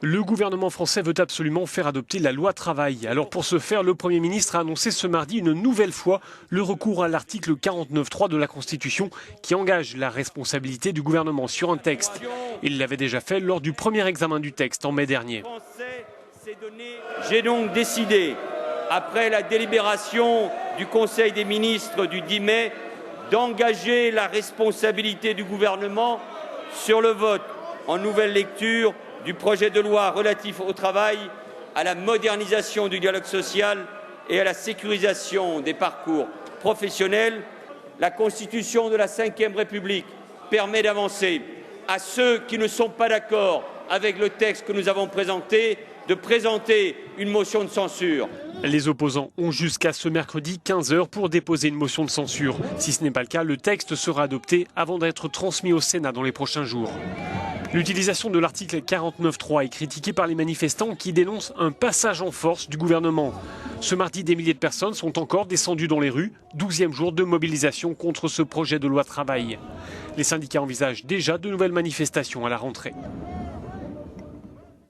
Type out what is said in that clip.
Le gouvernement français veut absolument faire adopter la loi travail. Alors pour ce faire, le Premier ministre a annoncé ce mardi une nouvelle fois le recours à l'article 49.3 de la Constitution qui engage la responsabilité du gouvernement sur un texte. Il l'avait déjà fait lors du premier examen du texte en mai dernier. J'ai donc décidé, après la délibération du Conseil des ministres du 10 mai, d'engager la responsabilité du gouvernement sur le vote en nouvelle lecture du projet de loi relatif au travail, à la modernisation du dialogue social et à la sécurisation des parcours professionnels. La Constitution de la Ve République permet d'avancer. À ceux qui ne sont pas d'accord avec le texte que nous avons présenté, de présenter une motion de censure. Les opposants ont jusqu'à ce mercredi 15 h pour déposer une motion de censure. Si ce n'est pas le cas, le texte sera adopté avant d'être transmis au Sénat dans les prochains jours. L'utilisation de l'article 49.3 est critiquée par les manifestants qui dénoncent un passage en force du gouvernement. Ce mardi, des milliers de personnes sont encore descendues dans les rues, 12e jour de mobilisation contre ce projet de loi travail. Les syndicats envisagent déjà de nouvelles manifestations à la rentrée.